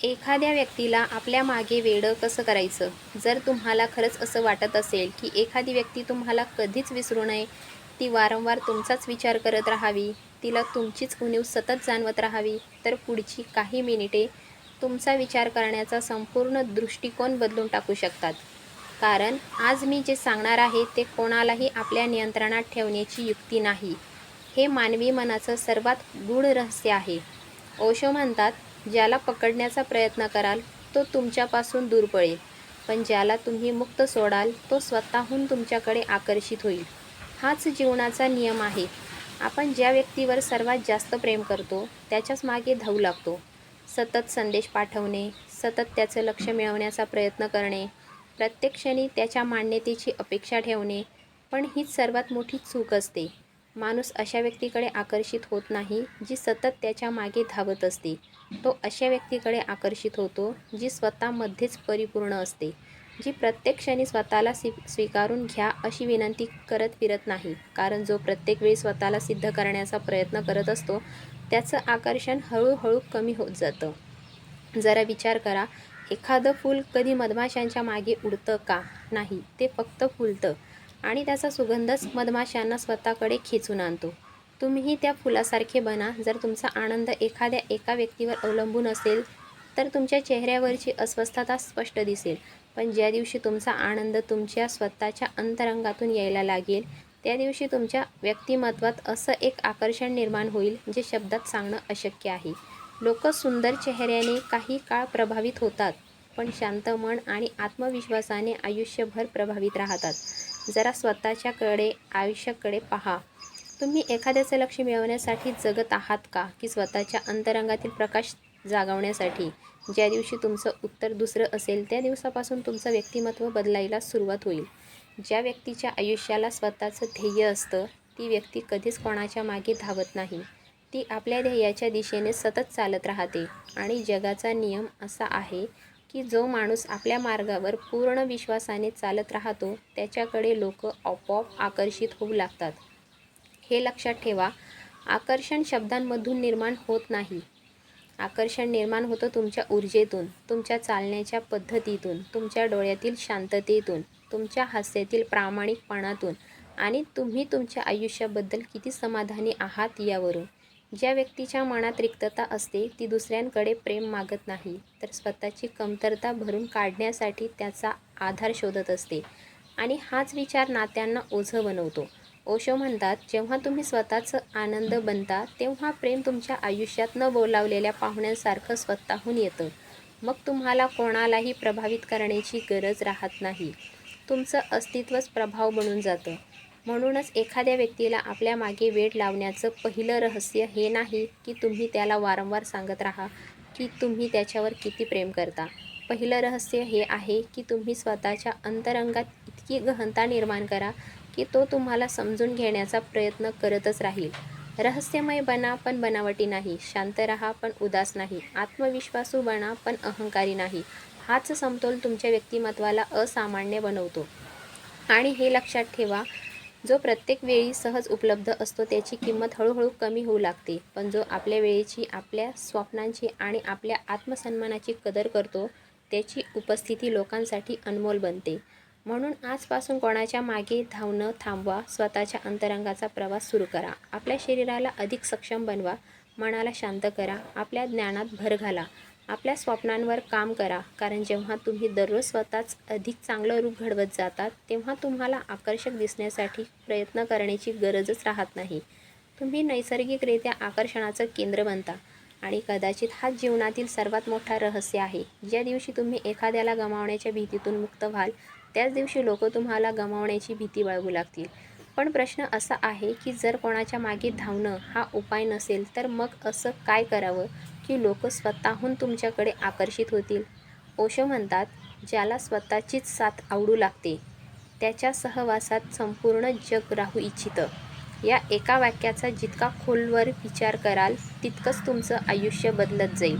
एखाद्या व्यक्तीला आपल्या मागे वेडं कसं करायचं? जर तुम्हाला खरंच असं वाटत असेल, की एखादी व्यक्ती तुम्हाला कधीच विसरू नये, ती वारंवार तुमचाच विचार करत राहावी, तिला तुमचीच उणीव सतत जाणवत राहावी, तर पुढची काही मिनिटे तुमचा विचार करण्याचा संपूर्ण दृष्टिकोन बदलून टाकू शकतात. कारण आज मी जे सांगणार आहे, ते कोणालाही आपल्या नियंत्रणात ठेवण्याची युक्ती नाही. हे मानवी मनाचं सर्वात गूढ रहस्य आहे. ओशो म्हणतात, ज्याला पकडण्याचा प्रयत्न कराल, तो तुमच्यापासून दूर पळेल. पण ज्याला तुम्ही मुक्त सोडाल, तो स्वतःहून तुमच्याकडे आकर्षित होईल. हाच जीवनाचा नियम आहे. आपण ज्या व्यक्तीवर सर्वात जास्त प्रेम करतो, त्याच्याच मागे धावू लागतो. सतत संदेश पाठवणे, सतत त्याचं लक्ष मिळवण्याचा प्रयत्न करणे, प्रत्येक क्षणी त्याच्या मान्यतेची अपेक्षा ठेवणे. पण हीच सर्वात मोठी चूक असते. माणूस अशा व्यक्तीकडे आकर्षित होत नाही, जी सतत त्याच्या मागे धावत असते. तो अशा व्यक्तीकडे आकर्षित होतो, जी स्वतःमध्येच परिपूर्ण असते, जी प्रत्येक क्षणी स्वतःला स्वीकारून घ्या अशी विनंती करत फिरत नाही. कारण जो प्रत्येक वेळी स्वतःला सिद्ध करण्याचा प्रयत्न करत असतो, त्याचं आकर्षण हळूहळू कमी होत जातं. जरा विचार करा, एखादं फूल कधी मधमाशांच्या मागे उडतं का? नाही, ते फक्त फुलतं आणि त्याचा सुगंधच मधमाशांना स्वतःकडे खेचून आणतो. तुम्हीही त्या फुलासारखे बना. जर तुमचा आनंद एखाद्या एका व्यक्तीवर अवलंबून असेल, तर तुमच्या चेहऱ्यावरची अस्वस्थता स्पष्ट दिसेल. पण ज्या दिवशी तुमचा आनंद तुमच्या स्वतःच्या अंतरंगातून यायला लागेल, त्या दिवशी तुमच्या व्यक्तिमत्वात असं एक आकर्षण निर्माण होईल, जे शब्दात सांगणं अशक्य आहे. लोकं सुंदर चेहऱ्याने काही काळ प्रभावित होतात, पण शांत मन आणि आत्मविश्वासाने आयुष्यभर प्रभावित राहतात. जरा स्वतःच्याकडे आयुष्याकडे पहा. तुम्ही एखाद्याचं लक्ष मिळवण्यासाठी जगत आहात का, की स्वतःच्या अंतरंगातील प्रकाश जागवण्यासाठी? ज्या दिवशी तुमचं उत्तर दुसरं असेल, त्या दिवसापासून तुमचं व्यक्तिमत्व बदलायला सुरुवात होईल. ज्या व्यक्तीच्या आयुष्याला स्वतःचं ध्येय असतं, ती व्यक्ती कधीच कोणाच्या मागे धावत नाही. ती आपल्या ध्येयाच्या दिशेने सतत चालत राहते. आणि जगाचा नियम असा आहे, की जो माणूस आपल्या मार्गावर पूर्ण विश्वासाने चालत राहतो, त्याच्याकडे लोकं आपोआप आकर्षित होऊ लागतात. हे लक्षात ठेवा, आकर्षण शब्दांमधून निर्माण होत नाही. आकर्षण निर्माण होतं तुमच्या ऊर्जेतून, तुमच्या चालण्याच्या पद्धतीतून, तुमच्या डोळ्यातील शांततेतून, तुमच्या हास्यातील प्रामाणिकपणातून आणि तुम्ही तुमच्या आयुष्याबद्दल किती समाधानी आहात यावरून. ज्या व्यक्तीच्या मनात रिक्तता असते, ती दुसऱ्यांकडे प्रेम मागत नाही, तर स्वतःची कमतरता भरून काढण्यासाठी त्याचा आधार शोधत असते. आणि हाच विचार नात्यांना ओझं बनवतो. ओशो म्हणतात, जेव्हा तुम्ही स्वतःचं आनंद बनता, तेव्हा प्रेम तुमच्या आयुष्यात न बोलावलेल्या पाहुण्यांसारखं स्वतःहून येतं. मग तुम्हाला कोणालाही प्रभावित करण्याची गरज राहत नाही. तुमचं अस्तित्वच प्रभाव बनून जातं. म्हणूनच एखाद्या व्यक्तीला आपल्या मागे वेड लावण्याचं पहिलं रहस्य हे नाही, की तुम्ही त्याला वारंवार सांगत राहा, की तुम्ही त्याच्यावर किती प्रेम करता. पहिलं रहस्य हे आहे, की तुम्ही स्वतःच्या अंतरंगात इतकी गहनता निर्माण करा, की तो तुम्हाला समजून घेण्याचा प्रयत्न करतच राहील. रहस्यमय बना, पण बनावटी नाही. शांत राहा, पण उदास नाही. आत्मविश्वासू बना, पण अहंकारी नाही. हाच समतोल तुमच्या व्यक्तिमत्त्वाला असामान्य बनवतो. आणि हे लक्षात ठेवा, जो प्रत्येक वेळी सहज उपलब्ध असतो, त्याची किंमत हळूहळू कमी होऊ लागते. पण जो आपल्या वेळेची, आपल्या स्वप्नांची आणि आपल्या आत्मसन्मानाची कदर करतो, त्याची उपस्थिती लोकांसाठी अनमोल बनते. म्हणून आजपासून कोणाच्या मागे धावणं थांबवा. स्वतःच्या अंतरंगाचा प्रवास सुरू करा. आपल्या शरीराला अधिक सक्षम बनवा. मनाला शांत करा. आपल्या ज्ञानात भर घाला. आपल्या स्वप्नांवर काम करा. कारण जेव्हा तुम्ही दररोज स्वतःच अधिक चांगलं रूप घडवत जातात, तेव्हा तुम्हाला आकर्षक दिसण्यासाठी प्रयत्न करण्याची गरजच राहत नाही. तुम्ही नैसर्गिकरित्या आकर्षणाचं केंद्र बनता. आणि कदाचित हाच जीवनातील सर्वात मोठा रहस्य आहे. ज्या दिवशी तुम्ही एखाद्याला गमावण्याच्या भीतीतून मुक्त व्हाल, त्याच दिवशी लोकं तुम्हाला गमावण्याची भीती बाळगू लागतील. पण प्रश्न असा आहे, की जर कोणाच्या मागे धावणं हा उपाय नसेल, तर मग असं काय करावं, की लोकं स्वतःहून तुमच्याकडे आकर्षित होतील? ओशो म्हणतात, ज्याला स्वतःचीच साथ आवडू लागते, त्याच्या सहवासात संपूर्ण जग राहू इच्छितं. या एका वाक्याचा जितका खोलवर विचार कराल, तितकंच तुमचं आयुष्य बदलत जाईल.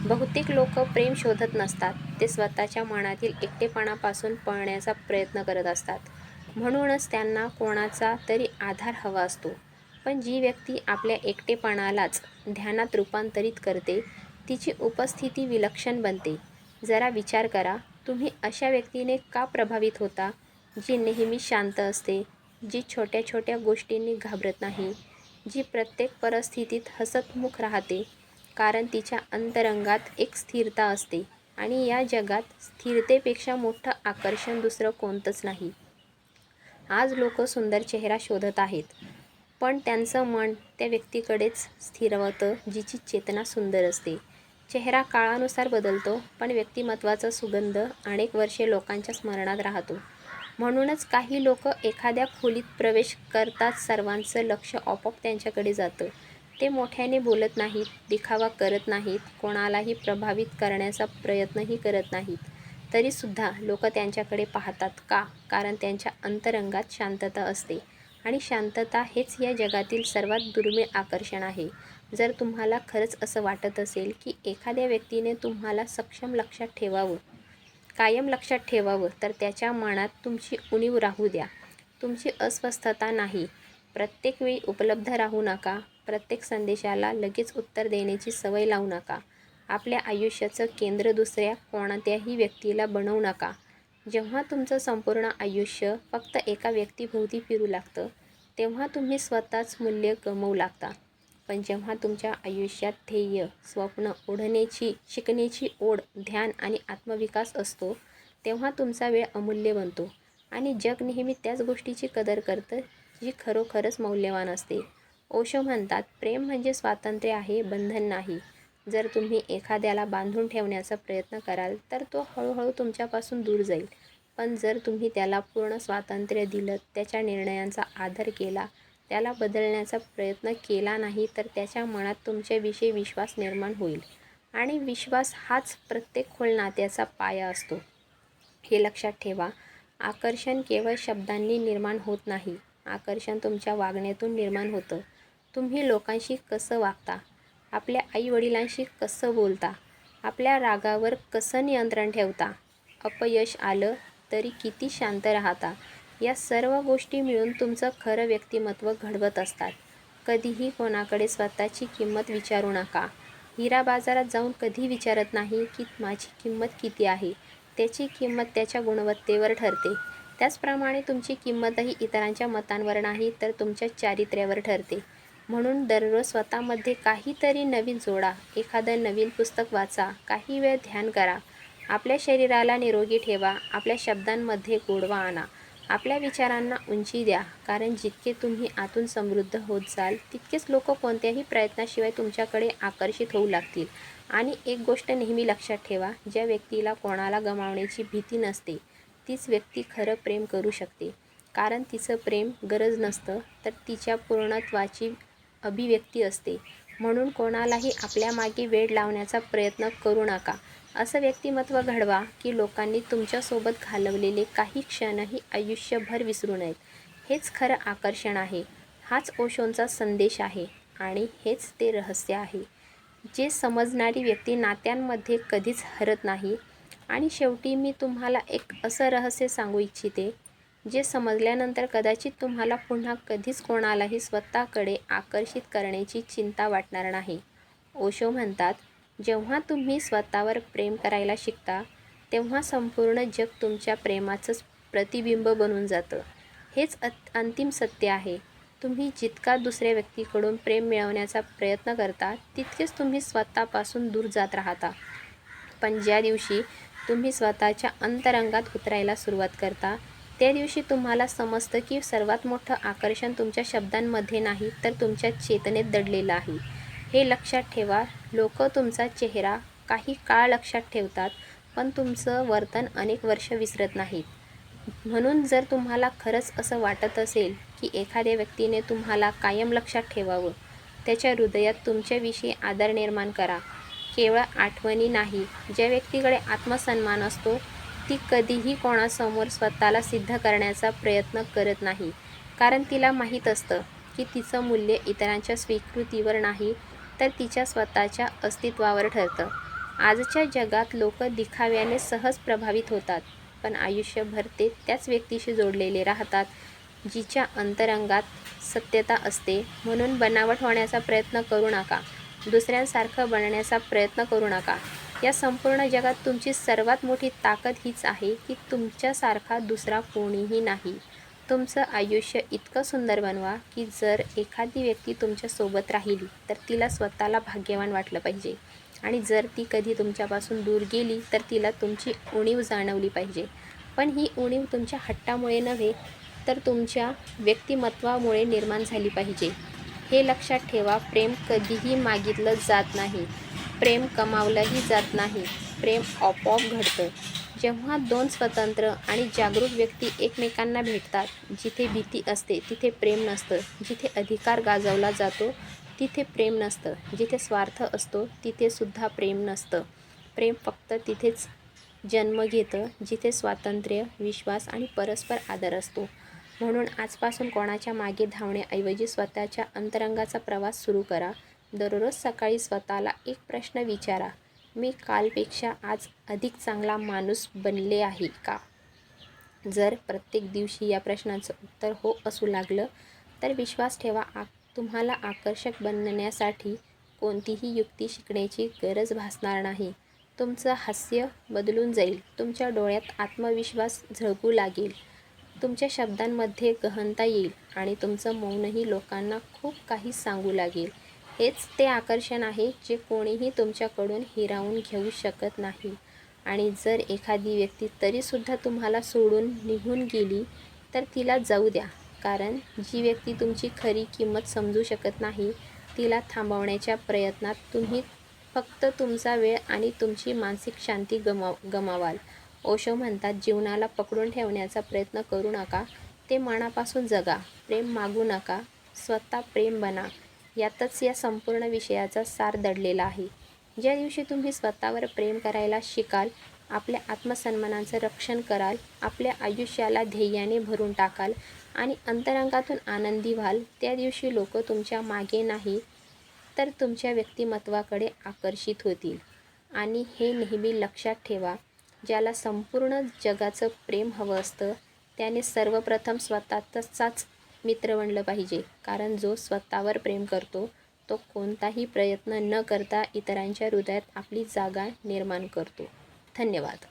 बहुतेक लोकं प्रेम शोधत नसतात. ते स्वतःच्या मनातील एकटेपणापासून पळण्याचा प्रयत्न करत असतात. म्हणूनच त्यांना कोणाचा तरी आधार हवा असतो. पण जी व्यक्ती आपल्या एकटेपणालाच ध्यानात रूपांतरित करते, तिची उपस्थिती विलक्षण बनते. जरा विचार करा, तुम्ही अशा व्यक्तीने का प्रभावित होता, जी नेहमी शांत असते, जी छोट्या छोट्या गोष्टींनी घाबरत नाही, जी प्रत्येक परिस्थितीत हसतमुख राहते. कारण तिच्या अंतरंगात एक स्थिरता असते आणि या जगात स्थिरतेपेक्षा मोठं आकर्षण दुसरं कोणतंच नाही. आज लोक सुंदर चेहरा शोधत आहेत, पण त्यांचं मन त्या व्यक्तीकडेच स्थिरवतं जिची चेतना सुंदर असते. चेहरा काळानुसार बदलतो, पण व्यक्तिमत्वाचा सुगंध अनेक वर्षे लोकांच्या स्मरणात राहतो. म्हणूनच काही लोक एखाद्या खोलीत प्रवेश करताच सर्वांचं लक्ष आपोआप त्यांच्याकडे जातं. ते मोठ्याने बोलत नाहीत, दिखावा करत नाहीत, कोणालाही प्रभावित करण्याचा प्रयत्नही करत नाहीत. तरीसुद्धा लोक त्यांच्याकडे पाहतात. का? कारण त्यांच्या अंतरंगात शांतता असते आणि शांतता हेच या जगातील सर्वात दुर्मिळ आकर्षण आहे. जर तुम्हाला खरंच असं वाटत असेल की एखाद्या व्यक्तीने तुम्हाला कायम लक्षात ठेवावं, तर त्याच्या मनात तुमची उणीव राहू द्या, तुमची अस्वस्थता नाही. प्रत्येक वेळी उपलब्ध राहू नका. प्रत्येक संदेशाला लगेच उत्तर देण्याची सवय लावू नका. आपल्या आयुष्याचं केंद्र दुसऱ्या कोणत्याही व्यक्तीला बनवू नका. जेव्हा तुमचं संपूर्ण आयुष्य फक्त एका व्यक्तीभोवती फिरू लागतं, तेव्हा तुम्ही स्वतःच मूल्य गमावू लागता. पण जेव्हा तुमच्या आयुष्यात ध्येय, स्वप्न, शिकण्याची ओढ, ध्यान आणि आत्मविकास असतो, तेव्हा तुमचा वेळ अमूल्य बनतो आणि जग नेहमी त्याच गोष्टीची कदर करतं जी खरोखरच मौल्यवान असते. ओशो म्हणतात, प्रेम म्हणजे स्वातंत्र्य आहे, बंधन नाही. जर तुम्ही एखाद्याला बांधून ठेवण्याचा प्रयत्न कराल तर तो हळूहळू तुमच्यापासून दूर जाईल. पण जर तुम्ही त्याला पूर्ण स्वातंत्र्य दिलंत, त्याच्या निर्णयांचा आदर केला, त्याला बदलण्याचा प्रयत्न केला नाही, तर त्याच्या मनात तुमच्याविषयी विश्वास निर्माण होईल आणि विश्वास हाच प्रत्येक खोल नात्याचा पाया असतो. हे लक्षात ठेवा, आकर्षण केवळ शब्दांनी निर्माण होत नाही. आकर्षण तुमच्या वागण्यातून निर्माण होतं. तुम्ही लोकांशी कसं वागता, आपल्या आईवडिलांशी कसं बोलता, आपल्या रागावर कसं नियंत्रण ठेवता, अपयश आलं तरी किती शांत राहता, या सर्व गोष्टी मिळून तुमचं खरं व्यक्तिमत्व घडवत असतात. कधीही कोणाकडे स्वतःची किंमत विचारू नका. हिरा बाजारात जाऊन कधी विचारत नाही की माझी किंमत किती आहे. त्याची किंमत त्याच्या गुणवत्तेवर ठरते. त्याचप्रमाणे तुमची किंमतही इतरांच्या मतांवर नाही, तर तुमच्या चारित्र्यावर ठरते. म्हणून दररोज स्वतःमध्ये काहीतरी नवीन जोडा. एखादं नवीन पुस्तक वाचा, काही वेळ ध्यान करा. आपल्या शरीराला निरोगी ठेवा. आपल्या शब्दांमध्ये गोडवा आणा. आपल्या विचारांना उंची द्या. कारण जितके तुम्ही आतून समृद्ध होत जाल, तितकेच लोक कोणत्याही प्रयत्नाशिवाय तुमच्याकडे आकर्षित होऊ लागतील. आणि एक गोष्ट नेहमी लक्षात ठेवा, ज्या व्यक्तीला कोणाला गमावण्याची भीती नसते, तीच व्यक्ती खरं प्रेम करू शकते. कारण तिचं प्रेम गरज नसतं, तर तिच्या पूर्णत्वाची अभिव्यक्ती असते. म्हणून कोणालाही आपल्या मागे वेड लावण्याचा प्रयत्न करू नका. असं व्यक्तिमत्व घडवा की लोकांनी तुमच्यासोबत घालवलेले काही क्षणही आयुष्यभर विसरू नयेत. हेच खरं आकर्षण आहे. हाच ओशोंचा संदेश आहे आणि हेच ते रहस्य आहे, जे समजणारी व्यक्ती नात्यांमध्ये कधीच हरत नाही. आणि शेवटी मी तुम्हाला एक असं रहस्य सांगू इच्छिते, जे समजल्यानंतर कदाचित तुम्हाला पुन्हा कधीच कोणालाही स्वतःकडे आकर्षित करण्याची चिंता वाटणार नाही. ओशो म्हणतात, जेव्हा तुम्ही स्वतःवर प्रेम करायला शिकता, तेव्हा संपूर्ण जग तुमच्या प्रेमाचंच प्रतिबिंब बनून जातं. हेच अंतिम सत्य आहे. तुम्ही जितका दुसऱ्या व्यक्तीकडून प्रेम मिळवण्याचा प्रयत्न करता, तितकेच तुम्ही स्वतःपासून दूर जात राहता. पण ज्या दिवशी तुम्ही स्वतःच्या अंतरंगात उतरायला सुरुवात करता, त्या दिवशी तुम्हाला समजतं की सर्वात मोठं आकर्षण तुमच्या शब्दांमध्ये नाही, तर तुमच्या चेतनेत दडलेलं आहे. हे लक्षात ठेवा, लोक तुमचा चेहरा काही काळ लक्षात ठेवतात, पण तुमचं वर्तन अनेक वर्ष विसरत नाहीत. म्हणून जर तुम्हाला खरंच असं वाटत असेल की एखाद्या व्यक्तीने तुम्हाला कायम लक्षात ठेवावं, त्याच्या हृदयात तुमच्याविषयी आदर निर्माण करा. केवळ आठवणी नाही. ज्या व्यक्तीकडे आत्मसन्मान असतो, ती कधीही कोणासमोर स्वतःला सिद्ध करण्याचा प्रयत्न करत नाही. कारण तिला माहीत असतं की तिचं मूल्य इतरांच्या स्वीकृतीवर नाही, तर तिच्या स्वतःच्या अस्तित्वावर ठरतं. आजच्या जगात लोक दिखाव्याने सहज प्रभावित होतात, पण आयुष्यभर ते त्याच व्यक्तीशी जोडलेले राहतात, जिच्या अंतरंगात सत्यता असते. म्हणून बनावट होण्याचा प्रयत्न करू नका. दुसऱ्यांसारखं बनण्याचा प्रयत्न करू नका. या संपूर्ण जगात तुमची सर्वात मोठी ताकद हीच आहे की तुमच्यासारखा दुसरा कोणीही नाही. तुमचं आयुष्य इतकं सुंदर बनवा की जर एखादी व्यक्ती तुमच्यासोबत राहिली तर तिला स्वतःला भाग्यवान वाटलं पाहिजे आणि जर ती कधी तुमच्यापासून दूर गेली तर तिला तुमची उणीव जाणवली पाहिजे. पण ही उणीव तुमच्या हट्टामुळे नव्हे तर तुमच्या व्यक्तिमत्त्वामुळे निर्माण झाली पाहिजे. हे लक्षात ठेवा, प्रेम कधीही मागितलं जात नाही. प्रेम कमावलंही जात नाही. प्रेम आपोआप घडतं. जेव्हा दोन स्वतंत्र आणि जागरूक व्यक्ती एकमेकांना भेटतात, जिथे भीती असते तिथे प्रेम नसतं. जिथे अधिकार गाजवला जातो तिथे प्रेम नसतं. जिथे स्वार्थ असतो तिथेसुद्धा प्रेम नसतं. प्रेम फक्त तिथेच जन्म घेतं जिथे स्वातंत्र्य, विश्वास आणि परस्पर आदर असतो. म्हणून आजपासून कोणाच्या मागे धावण्याऐवजी स्वतःच्या अंतरंगाचा प्रवास सुरू करा. दररोज सकाळी स्वतःला एक प्रश्न विचारा, मी कालपेक्षा आज अधिक चांगला माणूस बनले आहे का? जर प्रत्येक दिवशी या प्रश्नाचं उत्तर हो असू लागलं तर विश्वास ठेवा, तुम्हाला आकर्षक बनण्यासाठी कोणतीही युक्ती शिकण्याची गरज भासणार नाही. तुमचं हास्य बदलून जाईल. तुमच्या डोळ्यात आत्मविश्वास झळकू लागेल. तुमच्या शब्दांमध्ये गहनता येईल आणि तुमचं मौनही लोकांना खूप काही सांगू लागेल. हेच ते आकर्षण आहे जे कोणीही तुमच्याकडून हिरावून घेऊ शकत नाही. आणि जर एखादी व्यक्ती तरीसुद्धा तुम्हाला सोडून निघून गेली तर तिला जाऊ द्या. कारण जी व्यक्ती तुमची खरी किंमत समजू शकत नाही तिला थांबवण्याच्या प्रयत्नात तुम्ही फक्त तुमचा वेळ आणि तुमची मानसिक शांती गमावाल. ओशो म्हणतात, जीवनाला पकडून ठेवण्याचा प्रयत्न करू नका, ते मनापासून जगा. प्रेम मागू नका, स्वतः प्रेम बना. यातच या संपूर्ण विषयाचा सार दडलेला आहे. ज्या दिवशी तुम्ही स्वतःवर प्रेम करायला शिकाल, आपल्या आत्मसन्मानाचं रक्षण कराल, आपल्या आयुष्याला ध्येयाने भरून टाकाल आणि अंतरंगातून आनंदी व्हाल, त्या दिवशी लोक तुमच्या मागे नाही तर तुमच्या व्यक्तिमत्त्वाकडे आकर्षित होतील. आणि हे नेहमी लक्षात ठेवा, ज्याला संपूर्ण जगाचं प्रेम हवं असतं त्याने सर्वप्रथम स्वतःचाच मित्र बनलं पाहिजे. कारण जो स्वतःवर प्रेम करतो तो कोणताही प्रयत्न न करता इतरांच्या हृदयात आपली जागा निर्माण करतो. धन्यवाद.